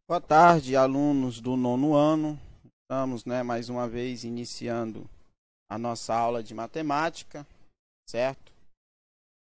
Boa tarde, alunos do nono ano. Estamos, mais uma vez iniciando a nossa aula de matemática, certo?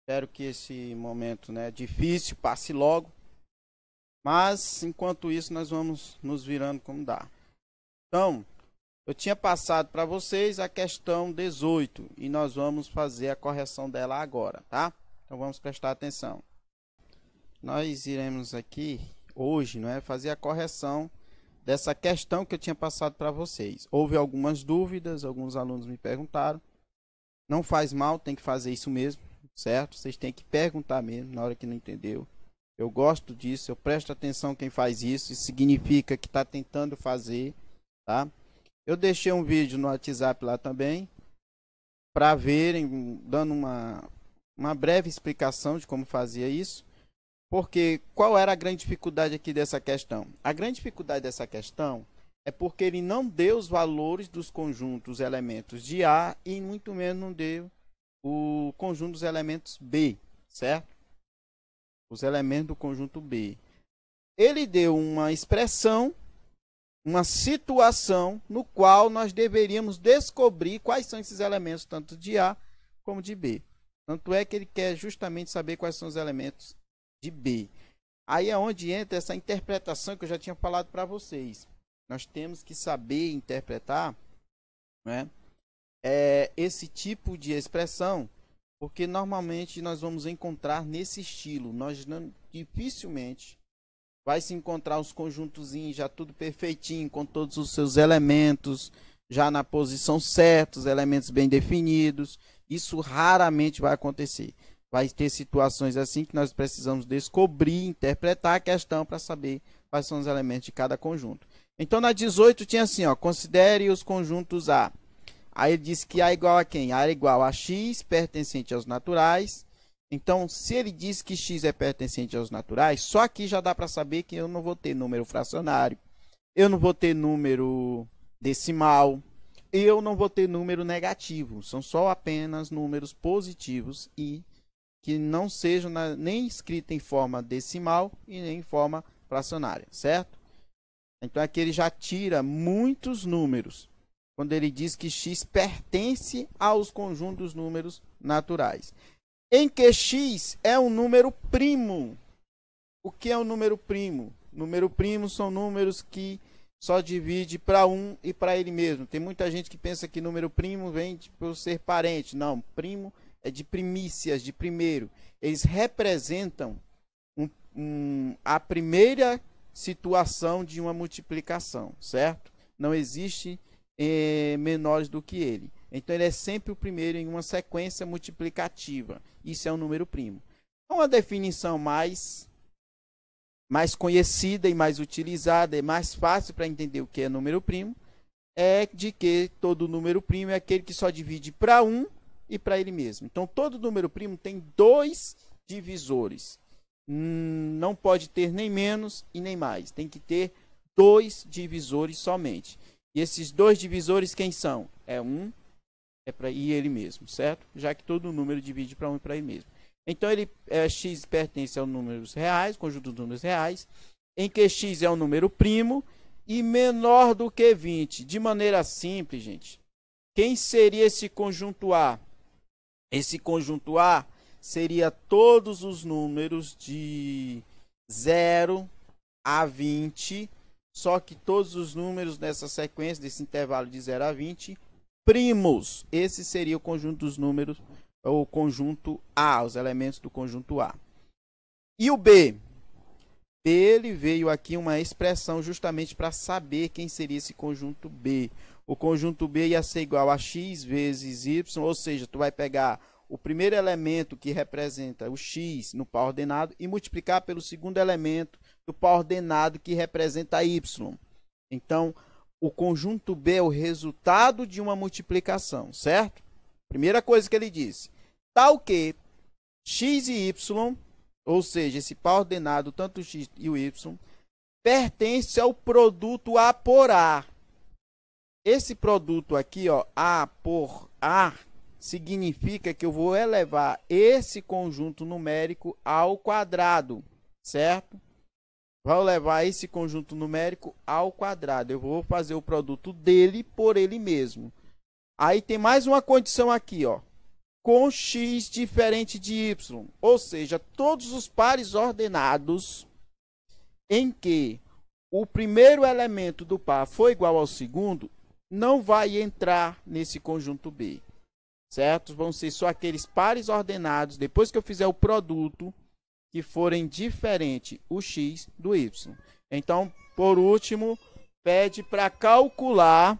Espero que esse momento, difícil passe logo, mas enquanto isso nós vamos nos virando como dá. Então, eu tinha passado para vocês a questão 18 e nós vamos fazer a correção dela agora, tá? Então vamos prestar atenção. Nós iremos aqui hoje, fazer a correção dessa questão que eu tinha passado para vocês. Houve algumas dúvidas, alguns alunos me perguntaram. Não faz mal, tem que fazer isso mesmo, certo? Vocês têm que perguntar mesmo na hora que não entendeu. Eu gosto disso, eu presto atenção quem faz isso. Isso significa que está tentando fazer, tá? Eu deixei um vídeo no WhatsApp lá também, para verem, dando uma breve explicação de como fazia isso. Porque qual era a grande dificuldade aqui dessa questão? A grande dificuldade dessa questão é porque ele não deu os valores dos conjuntos elementos de A e muito menos não deu o conjunto dos elementos B, certo? Os elementos do conjunto B. Ele deu uma expressão, uma situação no qual nós deveríamos descobrir quais são esses elementos, tanto de A como de B. Tanto é que ele quer justamente saber quais são os elementos de B. Aí é onde entra essa interpretação que eu já tinha falado para vocês. Nós temos que saber interpretar, esse tipo de expressão, porque normalmente nós vamos encontrar nesse estilo. Nós dificilmente vai se encontrar os conjuntos já tudo perfeitinho, com todos os seus elementos já na posição certa, os elementos bem definidos. Isso raramente vai acontecer. Vai ter situações assim que nós precisamos descobrir, interpretar a questão para saber quais são os elementos de cada conjunto. Então, na 18 tinha assim, ó, considere os conjuntos A. Aí ele disse que A é igual a quem? A é igual a X, pertencente aos naturais. Então, se ele diz que X é pertencente aos naturais, só aqui já dá para saber que eu não vou ter número fracionário, eu não vou ter número decimal, eu não vou ter número negativo. São só apenas números positivos e que não sejam nem escrita em forma decimal e nem em forma fracionária, certo? Então aqui ele já tira muitos números, quando ele diz que x pertence aos conjuntos números naturais. Em que x é um número primo. O que é um número primo? Número primo são números que só divide para um e para ele mesmo. Tem muita gente que pensa que número primo vem por ser parente. Não, primo é de primícias, de primeiro. Eles representam a primeira situação de uma multiplicação, certo? Não existe menores do que ele. Então, ele é sempre o primeiro em uma sequência multiplicativa. Isso é um número primo. Uma definição mais conhecida e mais utilizada, é mais fácil para entender o que é número primo, é de que todo número primo é aquele que só divide para um e para ele mesmo. Então, todo número primo tem dois divisores. Não pode ter nem menos e nem mais. Tem que ter dois divisores somente. E esses dois divisores quem são? É um e ele mesmo, certo? Já que todo número divide para um e para ele mesmo. Então, x pertence aos números reais, conjunto dos números reais, em que x é um número primo e menor do que 20. De maneira simples, gente, quem seria esse conjunto A? Esse conjunto A seria todos os números de 0 a 20, só que todos os números dessa sequência, desse intervalo de 0 a 20, primos. Esse seria o conjunto dos números, o conjunto A, os elementos do conjunto A. E o B? B, ele veio aqui uma expressão justamente para saber quem seria esse conjunto B. O conjunto B ia ser igual a x vezes y, ou seja, tu vai pegar o primeiro elemento que representa o x no par ordenado e multiplicar pelo segundo elemento do par ordenado que representa y. Então, o conjunto B é o resultado de uma multiplicação, certo? Primeira coisa que ele disse, tal que x e y, ou seja, esse par ordenado, tanto o x e o y, pertence ao produto A por A. Esse produto aqui, ó, A por A, significa que eu vou elevar esse conjunto numérico ao quadrado, certo? vai levar esse conjunto numérico ao quadrado. Eu vou fazer o produto dele por ele mesmo. Aí tem mais uma condição aqui, ó. Com x diferente de y. Ou seja, todos os pares ordenados em que o primeiro elemento do par for igual ao segundo, não vai entrar nesse conjunto B. Certo? Vão ser só aqueles pares ordenados, depois que eu fizer o produto, que forem diferente o x do y. Então, por último, pede para calcular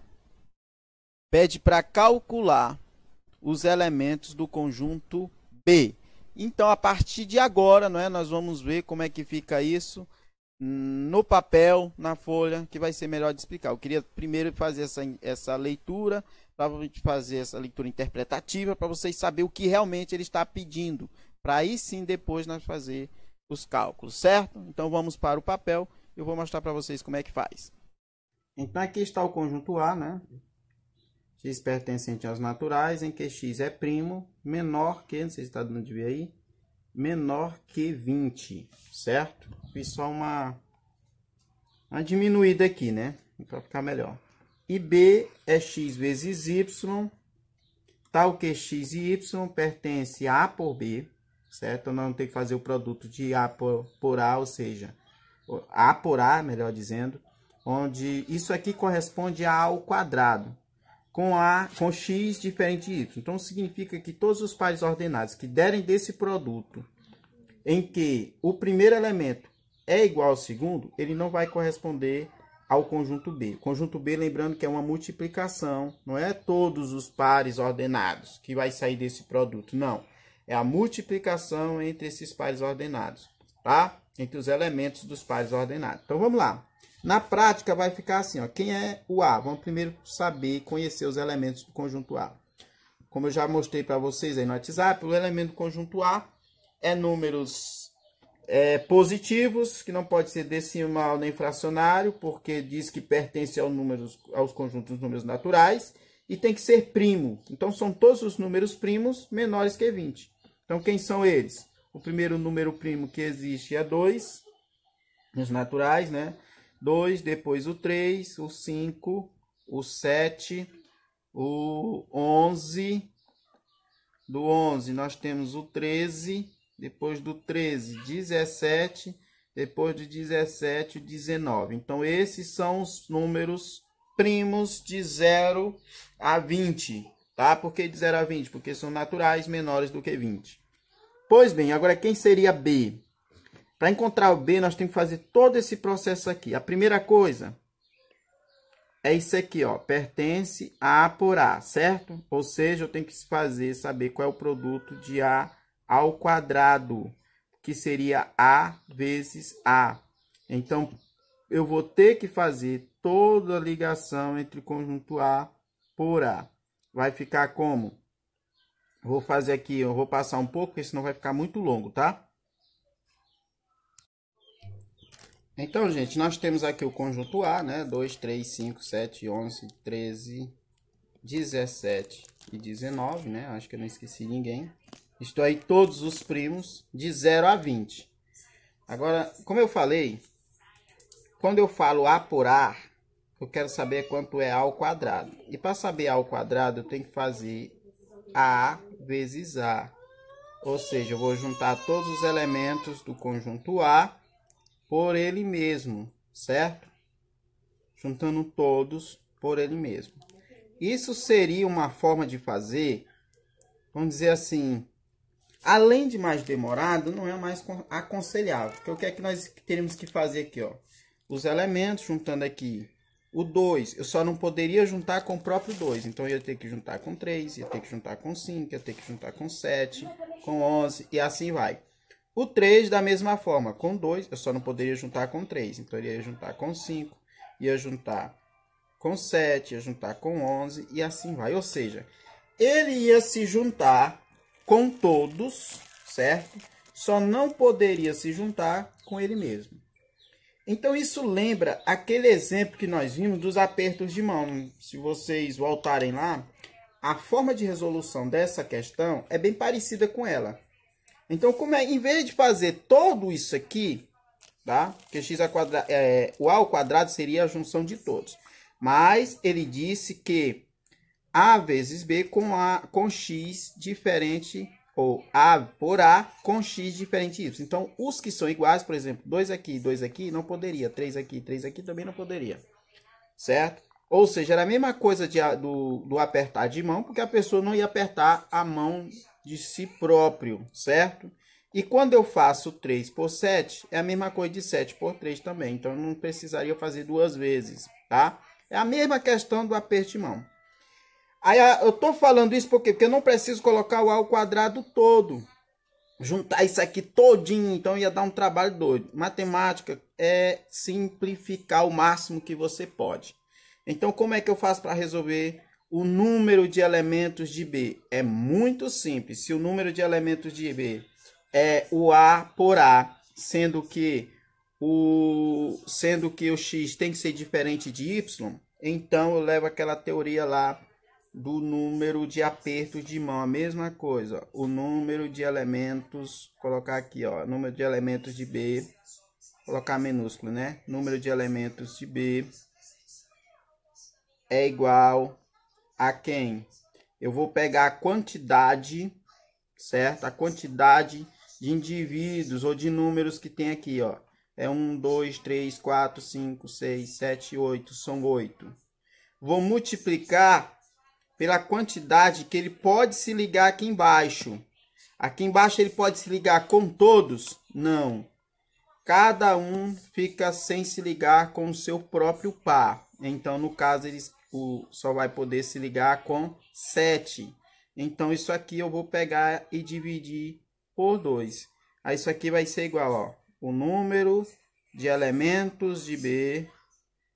os elementos do conjunto B. Então, a partir de agora, não é, nós vamos ver como é que fica isso no papel, na folha, que vai ser melhor de explicar. Eu queria primeiro fazer essa leitura, para fazer essa leitura interpretativa, para vocês saberem o que realmente ele está pedindo, para aí sim depois nós fazer os cálculos, certo? Então vamos para o papel, eu vou mostrar para vocês como é que faz. Então aqui está o conjunto A, né? X pertencente aos naturais, em que x é primo, menor que, não sei se está dando de ver aí, menor que 20, certo? Fiz só uma diminuída aqui, né? Para ficar melhor. E B é x vezes y, tal que x e y pertence a A por B, certo? Eu não tenho que fazer o produto de A por A, ou seja, A por A, melhor dizendo, onde isso aqui corresponde a A ao quadrado, com x diferente de y. Então, significa que todos os pares ordenados que derem desse produto, em que o primeiro elemento é igual ao segundo, ele não vai corresponder ao conjunto B. O conjunto B, lembrando que é uma multiplicação, não é todos os pares ordenados que vai sair desse produto, não. É a multiplicação entre esses pares ordenados, tá? Entre os elementos dos pares ordenados. Então, vamos lá. Na prática, vai ficar assim, ó. Quem é o A? Vamos primeiro saber, conhecer os elementos do conjunto A. Como eu já mostrei para vocês aí no WhatsApp, o elemento do conjunto A é números positivos, que não pode ser decimal nem fracionário, porque diz que pertence aos conjuntos dos números naturais, e tem que ser primo. Então, são todos os números primos menores que 20. Então, quem são eles? O primeiro número primo que existe é 2, nos naturais, né? 2, depois o 3, o 5, o 7, o 11. Do 11, nós temos o 13, depois do 13, 17, depois do 17, 19. Então, esses são os números primos de 0 a 20, tá? Por que de 0 a 20? Porque são naturais menores do que 20. Pois bem, agora quem seria B? Para encontrar o B, nós temos que fazer todo esse processo aqui. A primeira coisa é isso aqui, ó, pertence a A por A, certo? Ou seja, eu tenho que saber qual é o produto de A ao quadrado, que seria A vezes A. Então, eu vou ter que fazer toda a ligação entre o conjunto A por A. Vai ficar como? Vou fazer aqui, eu vou passar um pouco, porque senão vai ficar muito longo, tá? Então, gente, nós temos aqui o conjunto A, né? 2, 3, 5, 7, 11, 13, 17 e 19, né? Acho que eu não esqueci ninguém. Estou aí todos os primos de 0 a 20. Agora, como eu falei, quando eu falo A por A, eu quero saber quanto é A ao quadrado. E para saber A ao quadrado, eu tenho que fazer A vezes A. Ou seja, eu vou juntar todos os elementos do conjunto A por ele mesmo, certo? Juntando todos por ele mesmo. Isso seria uma forma de fazer, vamos dizer assim, além de mais demorado, não é mais aconselhável. Porque o que é que nós teremos que fazer aqui, ó? Os elementos, juntando aqui o 2, eu só não poderia juntar com o próprio 2. Então, eu ia ter que juntar com 3, ia ter que juntar com 5, ia ter que juntar com 7, com 11, e assim vai. O 3, da mesma forma, com 2, eu só não poderia juntar com 3. Então, eu ia juntar com 5, ia juntar com 7, ia juntar com 11, e assim vai. Ou seja, ele ia se juntar com todos, certo? Só não poderia se juntar com ele mesmo. Então, isso lembra aquele exemplo que nós vimos dos apertos de mão. Se vocês voltarem lá, a forma de resolução dessa questão é bem parecida com ela. Então, em vez de fazer tudo isso aqui, tá? Porque x ao quadrado, o a ao quadrado seria a junção de todos. Mas ele disse que a vezes b com x diferente, ou a por a com x diferente y. Então, os que são iguais, por exemplo, 2 aqui, não poderia. 3 aqui também não poderia. Certo? Ou seja, era a mesma coisa do apertar de mão, porque a pessoa não ia apertar a mão de si próprio, certo? E quando eu faço 3 por 7, é a mesma coisa de 7 por 3 também. Então, eu não precisaria fazer duas vezes, tá? É a mesma questão do aperto de mão. Aí, eu tô falando isso por quê? Porque eu não preciso colocar o a ao quadrado todo. Juntar isso aqui todinho, então ia dar um trabalho doido. Matemática é simplificar o máximo que você pode. Então, como é que eu faço para resolver o número de elementos de B? É muito simples. Se o número de elementos de B é o A por A, sendo que o X tem que ser diferente de Y, então eu levo aquela teoria lá do número de apertos de mão, a mesma coisa. O número de elementos, colocar aqui, ó, número de elementos de B, colocar minúsculo, né? Número de elementos de B é igual a quem? Eu vou pegar a quantidade, certo? A quantidade de indivíduos ou de números que tem aqui, ó. É 1, 2, 3, 4, 5, 6, 7, 8, são 8. Vou multiplicar pela quantidade que ele pode se ligar aqui embaixo. Aqui embaixo ele pode se ligar com todos? Não. Cada um fica sem se ligar com o seu próprio par. Então, no caso, ele só vai poder se ligar com 7. Então, isso aqui eu vou pegar e dividir por 2. Aí, isso aqui vai ser igual, ó. O número de elementos de B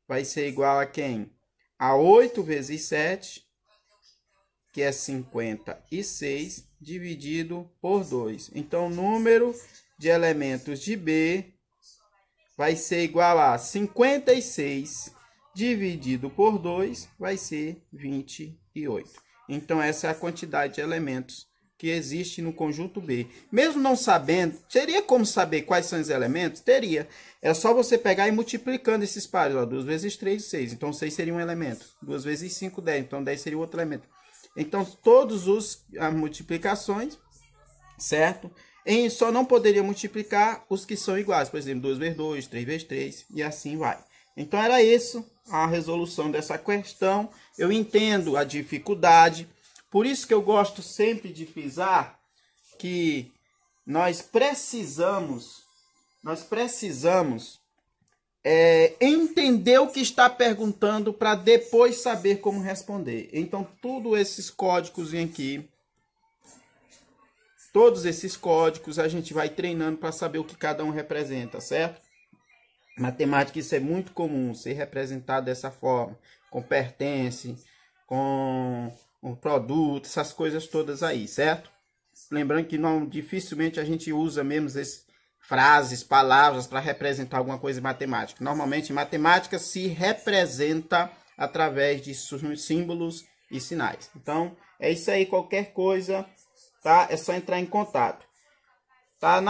vai ser igual a quem? A 8 vezes 7, que é 56, dividido por 2. Então, o número de elementos de B vai ser igual a 56 dividido por 2, vai ser 28. Então, essa é a quantidade de elementos que existe no conjunto B. Mesmo não sabendo, teria como saber quais são os elementos? Teria. É só você pegar e multiplicando esses pares. 2 vezes 3, 6. Então, 6 seria um elemento. 2 vezes 5, 10. Então, 10 seria outro elemento. Então, todas as multiplicações, certo? Só não poderia multiplicar os que são iguais. Por exemplo, 2 vezes 2, 3 vezes 3 e assim vai. Então, era isso a resolução dessa questão. Eu entendo a dificuldade. Por isso que eu gosto sempre de frisar que nós precisamos entender o que está perguntando para depois saber como responder. Então, todos esses códigos aqui, todos esses códigos a gente vai treinando para saber o que cada um representa, certo? Matemática, isso é muito comum, ser representado dessa forma, com pertence, com um produto, essas coisas todas aí, certo? Lembrando que dificilmente a gente usa mesmo frases, palavras para representar alguma coisa em matemática. Normalmente, em matemática se representa através de símbolos e sinais. Então, é isso aí. Qualquer coisa, tá? É só entrar em contato. Tá?